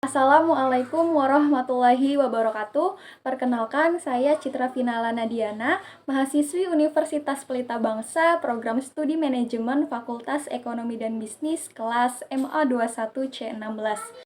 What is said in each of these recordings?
Assalamualaikum warahmatullahi wabarakatuh. Perkenalkan, saya Citra Vinala Nadiana, mahasiswi Universitas Pelita Bangsa, Program Studi Manajemen Fakultas Ekonomi dan Bisnis, kelas MA 21C16.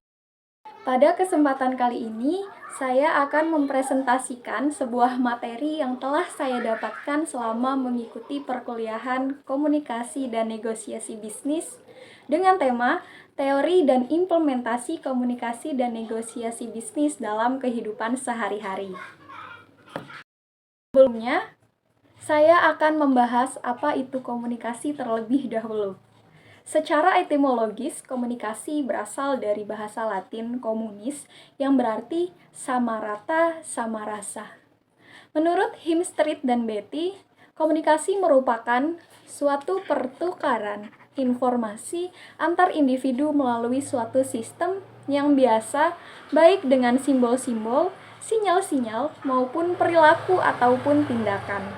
Pada kesempatan kali ini, saya akan mempresentasikan sebuah materi yang telah saya dapatkan selama mengikuti perkuliahan Komunikasi dan Negosiasi Bisnis dengan tema Teori dan Implementasi Komunikasi dan Negosiasi Bisnis dalam Kehidupan Sehari-hari. Sebelumnya, saya akan membahas apa itu komunikasi terlebih dahulu. Secara etimologis, komunikasi berasal dari bahasa Latin communis yang berarti sama rata, sama rasa. Menurut Himstreet dan Beatty, komunikasi merupakan suatu pertukaran informasi antar individu melalui suatu sistem yang biasa baik dengan simbol-simbol, sinyal-sinyal, maupun perilaku ataupun tindakan.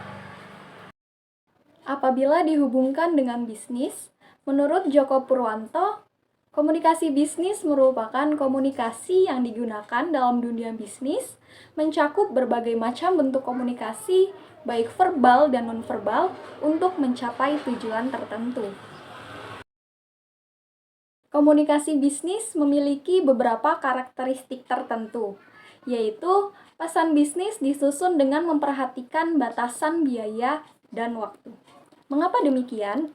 Apabila dihubungkan dengan bisnis, menurut Joko Purwanto, komunikasi bisnis merupakan komunikasi yang digunakan dalam dunia bisnis, mencakup berbagai macam bentuk komunikasi, baik verbal dan nonverbal, untuk mencapai tujuan tertentu. Komunikasi bisnis memiliki beberapa karakteristik tertentu, yaitu pesan bisnis disusun dengan memperhatikan batasan biaya dan waktu. Mengapa demikian?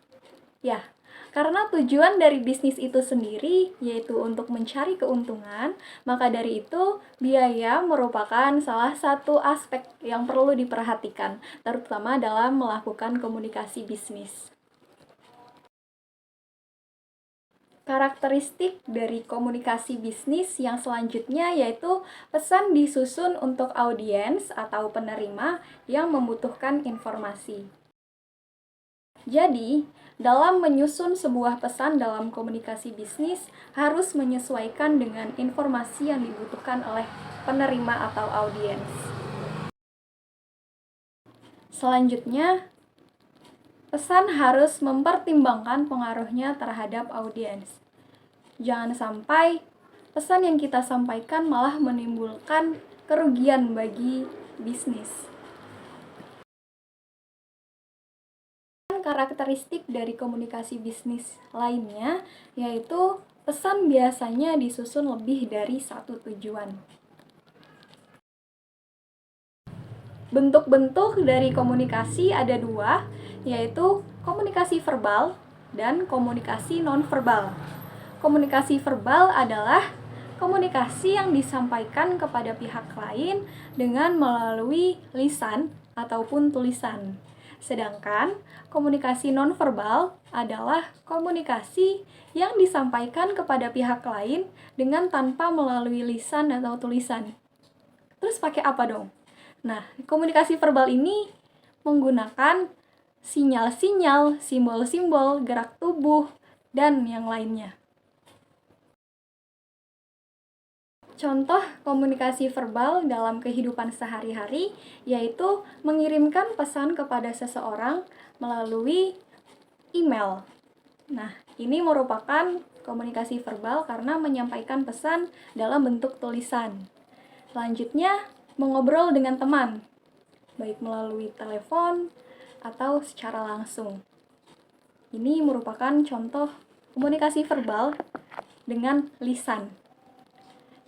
Ya, karena tujuan dari bisnis itu sendiri yaitu untuk mencari keuntungan, maka dari itu biaya merupakan salah satu aspek yang perlu diperhatikan, terutama dalam melakukan komunikasi bisnis. Karakteristik dari komunikasi bisnis yang selanjutnya yaitu pesan disusun untuk audiens atau penerima yang membutuhkan informasi. Jadi, dalam menyusun sebuah pesan dalam komunikasi bisnis harus menyesuaikan dengan informasi yang dibutuhkan oleh penerima atau audiens. Selanjutnya, pesan harus mempertimbangkan pengaruhnya terhadap audiens. Jangan sampai pesan yang kita sampaikan malah menimbulkan kerugian bagi bisnis. Karakteristik dari komunikasi bisnis lainnya yaitu pesan biasanya disusun lebih dari satu tujuan. Bentuk-bentuk dari komunikasi ada dua, yaitu komunikasi verbal dan komunikasi nonverbal. Komunikasi verbal adalah komunikasi yang disampaikan kepada pihak lain dengan melalui lisan ataupun tulisan. Sedangkan komunikasi nonverbal adalah komunikasi yang disampaikan kepada pihak lain dengan tanpa melalui lisan atau tulisan. Terus pakai apa dong? Nah, komunikasi verbal ini menggunakan sinyal-sinyal, simbol-simbol, gerak tubuh, dan yang lainnya. Contoh komunikasi verbal dalam kehidupan sehari-hari yaitu mengirimkan pesan kepada seseorang melalui email. Nah, ini merupakan komunikasi verbal karena menyampaikan pesan dalam bentuk tulisan. Selanjutnya, mengobrol dengan teman, baik melalui telepon atau secara langsung. Ini merupakan contoh komunikasi verbal dengan lisan.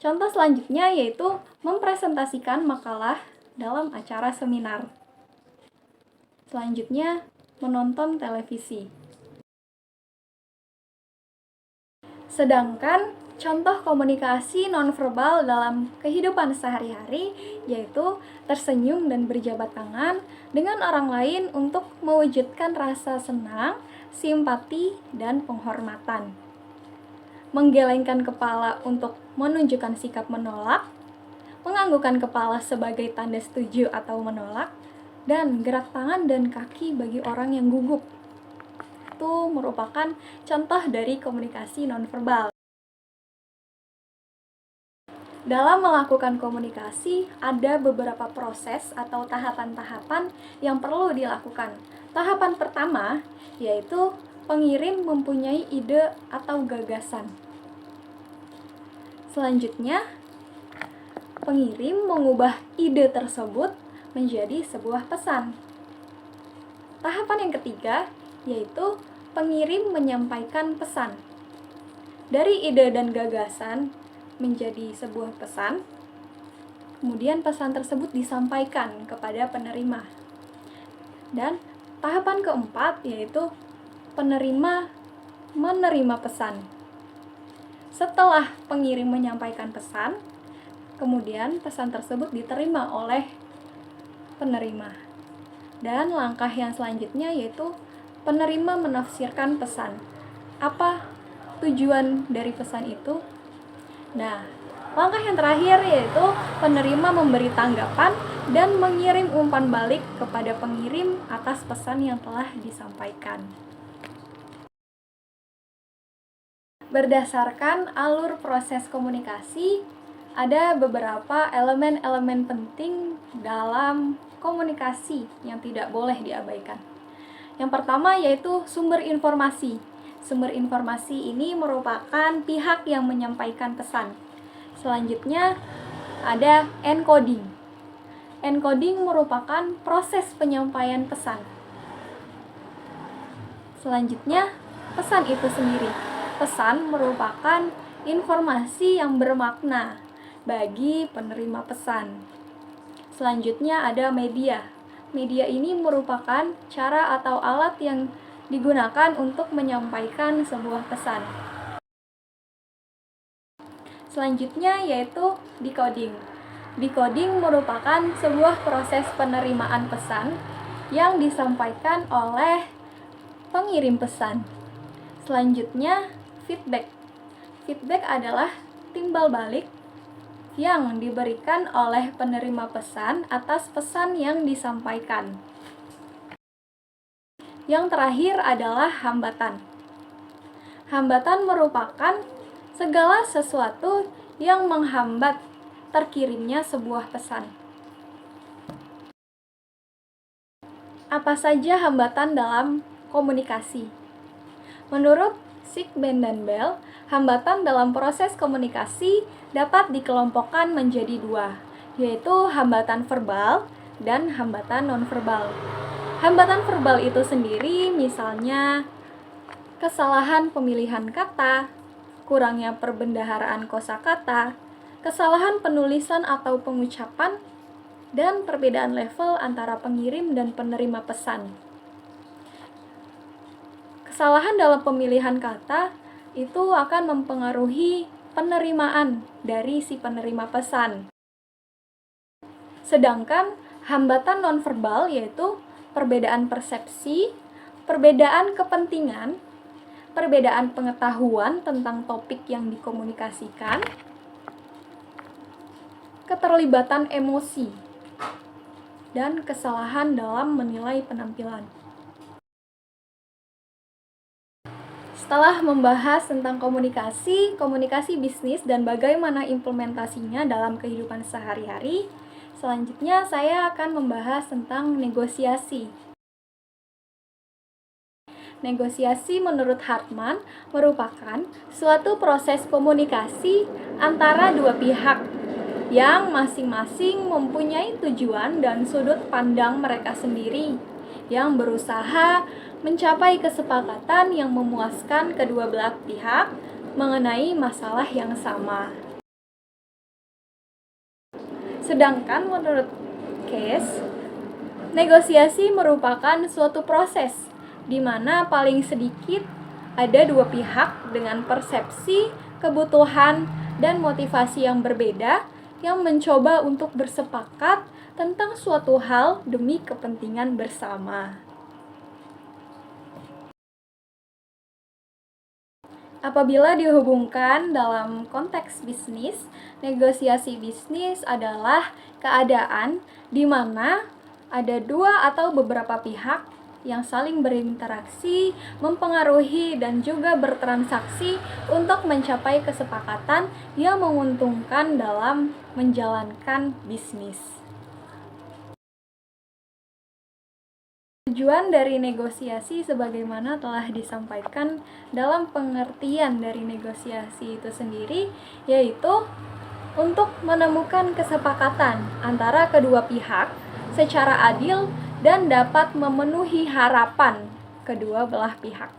Contoh selanjutnya yaitu mempresentasikan makalah dalam acara seminar. Selanjutnya, menonton televisi. Sedangkan contoh komunikasi nonverbal dalam kehidupan sehari-hari yaitu tersenyum dan berjabat tangan dengan orang lain untuk mewujudkan rasa senang, simpati, dan penghormatan. Menggelengkan kepala untuk menunjukkan sikap menolak, menganggukkan kepala sebagai tanda setuju atau menolak, dan gerak tangan dan kaki bagi orang yang gugup. Itu merupakan contoh dari komunikasi nonverbal. Dalam melakukan komunikasi, ada beberapa proses atau tahapan-tahapan yang perlu dilakukan. Tahapan pertama yaitu pengirim mempunyai ide atau gagasan. Selanjutnya, pengirim mengubah ide tersebut menjadi sebuah pesan. Tahapan yang ketiga yaitu pengirim menyampaikan pesan. Dari ide dan gagasan menjadi sebuah pesan, kemudian pesan tersebut disampaikan kepada penerima. Dan tahapan keempat yaitu penerima menerima pesan. Setelah pengirim menyampaikan pesan, kemudian pesan tersebut diterima oleh penerima. Dan langkah yang selanjutnya yaitu penerima menafsirkan pesan. Apa tujuan dari pesan itu? Nah, langkah yang terakhir yaitu penerima memberi tanggapan dan mengirim umpan balik kepada pengirim atas pesan yang telah disampaikan. Berdasarkan alur proses komunikasi, ada beberapa elemen-elemen penting dalam komunikasi yang tidak boleh diabaikan. Yang pertama yaitu sumber informasi. Sumber informasi ini merupakan pihak yang menyampaikan pesan. Selanjutnya ada encoding. Encoding merupakan proses penyampaian pesan. Selanjutnya, pesan itu sendiri. Pesan merupakan informasi yang bermakna bagi penerima pesan. Selanjutnya ada media. Media ini merupakan cara atau alat yang digunakan untuk menyampaikan sebuah pesan. Selanjutnya yaitu decoding. Decoding merupakan sebuah proses penerimaan pesan yang disampaikan oleh pengirim pesan. Selanjutnya feedback. Feedback adalah timbal balik yang diberikan oleh penerima pesan atas pesan yang disampaikan. Yang terakhir adalah hambatan. Hambatan merupakan segala sesuatu yang menghambat terkirimnya sebuah pesan. Apa saja hambatan dalam komunikasi? Menurut Siegbahn dan Bell, hambatan dalam proses komunikasi dapat dikelompokkan menjadi dua, yaitu hambatan verbal dan hambatan nonverbal. Hambatan verbal itu sendiri misalnya kesalahan pemilihan kata, kurangnya perbendaharaan kosakata, kesalahan penulisan atau pengucapan, dan perbedaan level antara pengirim dan penerima pesan. Kesalahan dalam pemilihan kata itu akan mempengaruhi penerimaan dari si penerima pesan. Sedangkan hambatan nonverbal yaitu perbedaan persepsi, perbedaan kepentingan, perbedaan pengetahuan tentang topik yang dikomunikasikan, keterlibatan emosi, dan kesalahan dalam menilai penampilan. Setelah membahas tentang komunikasi bisnis dan bagaimana implementasinya dalam kehidupan sehari-hari, selanjutnya saya akan membahas tentang negosiasi. Negosiasi menurut Hartman merupakan suatu proses komunikasi antara dua pihak yang masing-masing mempunyai tujuan dan sudut pandang mereka sendiri yang berusaha mencapai kesepakatan yang memuaskan kedua belah pihak mengenai masalah yang sama. Sedangkan menurut Case, negosiasi merupakan suatu proses di mana paling sedikit ada dua pihak dengan persepsi, kebutuhan, dan motivasi yang berbeda yang mencoba untuk bersepakat tentang suatu hal demi kepentingan bersama. Apabila dihubungkan dalam konteks bisnis, negosiasi bisnis adalah keadaan di mana ada dua atau beberapa pihak yang saling berinteraksi, mempengaruhi, dan juga bertransaksi untuk mencapai kesepakatan yang menguntungkan dalam menjalankan bisnis. Tujuan dari negosiasi sebagaimana telah disampaikan dalam pengertian dari negosiasi itu sendiri, yaitu untuk menemukan kesepakatan antara kedua pihak secara adil dan dapat memenuhi harapan kedua belah pihak.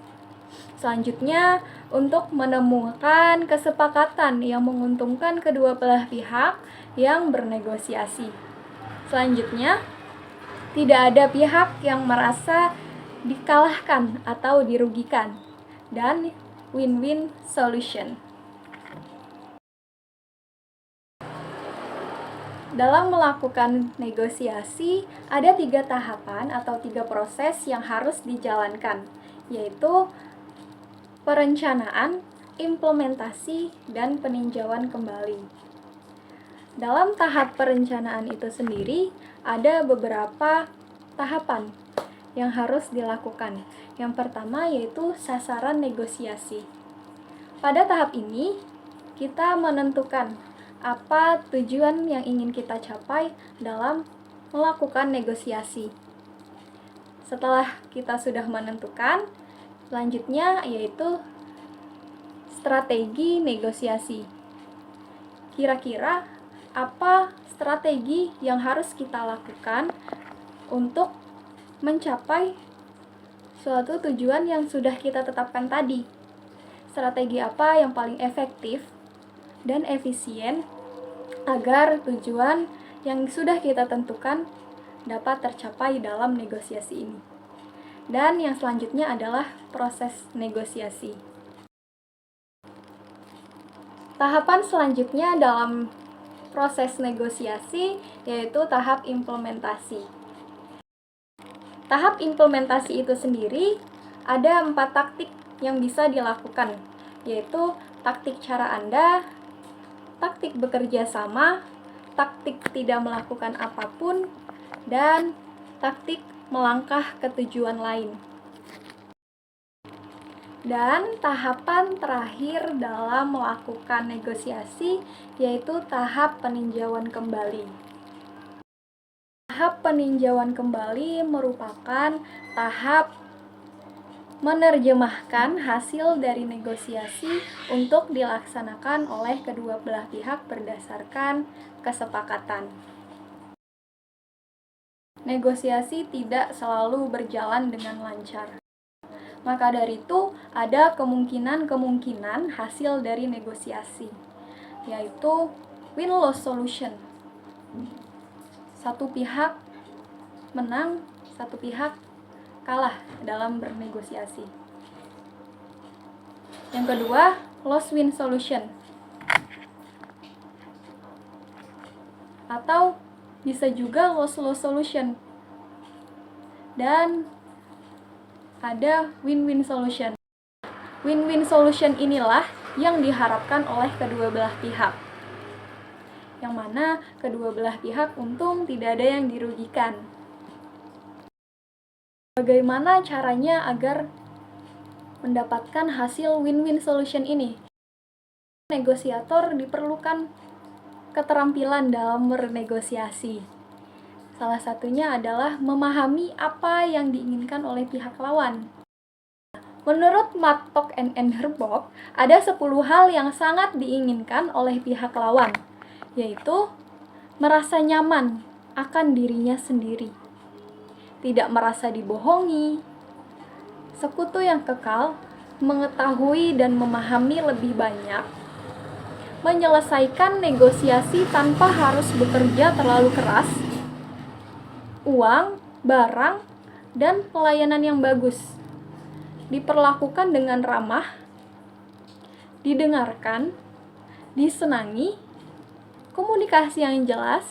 Selanjutnya, untuk menemukan kesepakatan yang menguntungkan kedua belah pihak yang bernegosiasi. Selanjutnya, tidak ada pihak yang merasa dikalahkan atau dirugikan, dan win-win solution. Dalam melakukan negosiasi, ada 3 tahapan atau 3 proses yang harus dijalankan, yaitu perencanaan, implementasi, dan peninjauan kembali. Dalam tahap perencanaan itu sendiri, ada beberapa tahapan yang harus dilakukan. Yang pertama yaitu sasaran negosiasi. Pada tahap ini, kita menentukan apa tujuan yang ingin kita capai dalam melakukan negosiasi. Setelah kita sudah menentukan, selanjutnya yaitu strategi negosiasi. Kira-kira apa strategi yang harus kita lakukan untuk mencapai suatu tujuan yang sudah kita tetapkan tadi? Strategi apa yang paling efektif dan efisien agar tujuan yang sudah kita tentukan dapat tercapai dalam negosiasi ini? Dan yang selanjutnya adalah proses negosiasi. Tahapan selanjutnya dalam proses negosiasi yaitu tahap implementasi. Tahap implementasi itu sendiri ada 4 taktik yang bisa dilakukan, yaitu taktik cara Anda, taktik bekerja sama, taktik tidak melakukan apapun, dan taktik melangkah ke tujuan lain. Dan tahapan terakhir dalam melakukan negosiasi yaitu tahap peninjauan kembali. Tahap peninjauan kembali merupakan tahap menerjemahkan hasil dari negosiasi untuk dilaksanakan oleh kedua belah pihak berdasarkan kesepakatan. Negosiasi tidak selalu berjalan dengan lancar. Maka dari itu, ada kemungkinan-kemungkinan hasil dari negosiasi, yaitu win-loss solution. Satu pihak menang, satu pihak kalah dalam bernegosiasi. Yang kedua, loss-win solution. Atau bisa juga loss-loss solution. Dan ada win-win solution. Win-win solution inilah yang diharapkan oleh kedua belah pihak. Yang mana kedua belah pihak untung, tidak ada yang dirugikan. Bagaimana caranya agar mendapatkan hasil win-win solution ini? Negosiator diperlukan keterampilan dalam bernegosiasi. Salah satunya adalah memahami apa yang diinginkan oleh pihak lawan. Menurut Mattock and Herbog, ada 10 hal yang sangat diinginkan oleh pihak lawan, yaitu merasa nyaman akan dirinya sendiri, tidak merasa dibohongi, sekutu yang kekal, mengetahui dan memahami lebih banyak, menyelesaikan negosiasi tanpa harus bekerja terlalu keras, uang, barang, dan pelayanan yang bagus, diperlakukan dengan ramah, didengarkan, disenangi, komunikasi yang jelas,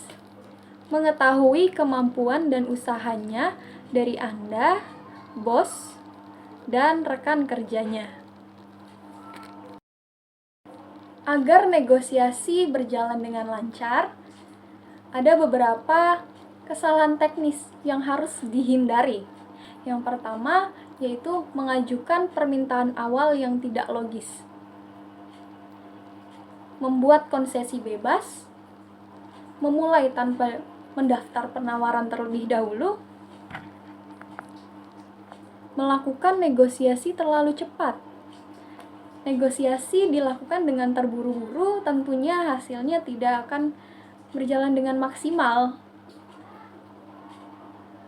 mengetahui kemampuan dan usahanya dari Anda, bos, dan rekan kerjanya. Agar negosiasi berjalan dengan lancar, ada beberapa kesalahan teknis yang harus dihindari. Yang pertama yaitu mengajukan permintaan awal yang tidak logis, membuat konsesi bebas, memulai tanpa mendaftar penawaran terlebih dahulu, melakukan negosiasi terlalu cepat. Negosiasi dilakukan dengan terburu-buru, tentunya hasilnya tidak akan berjalan dengan maksimal.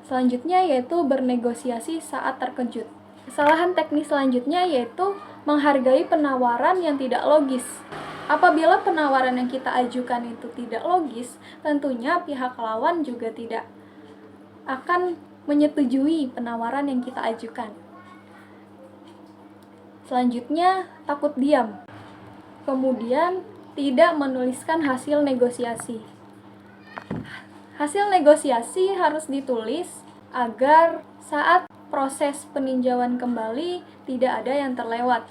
Selanjutnya yaitu bernegosiasi saat terkejut. Kesalahan teknis selanjutnya yaitu menghargai penawaran yang tidak logis. Apabila penawaran yang kita ajukan itu tidak logis, tentunya pihak lawan juga tidak akan menyetujui penawaran yang kita ajukan. Selanjutnya, takut diam. Kemudian, tidak menuliskan hasil negosiasi. Hasil negosiasi harus ditulis agar saat proses peninjauan kembali tidak ada yang terlewat.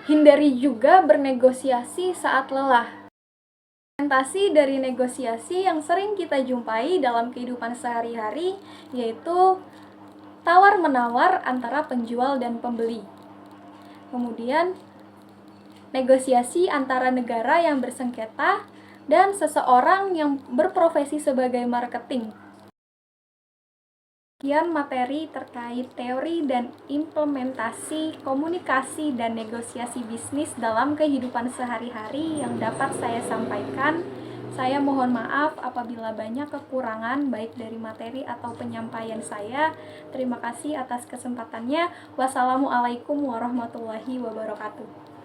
Hindari juga bernegosiasi saat lelah. Implementasi dari negosiasi yang sering kita jumpai dalam kehidupan sehari-hari yaitu tawar-menawar antara penjual dan pembeli. Kemudian, negosiasi antara negara yang bersengketa dan seseorang yang berprofesi sebagai marketing. Sekian materi terkait teori dan implementasi komunikasi dan negosiasi bisnis dalam kehidupan sehari-hari yang dapat saya sampaikan. Saya mohon maaf apabila banyak kekurangan baik dari materi atau penyampaian saya. Terima kasih atas kesempatannya. Wassalamualaikum warahmatullahi wabarakatuh.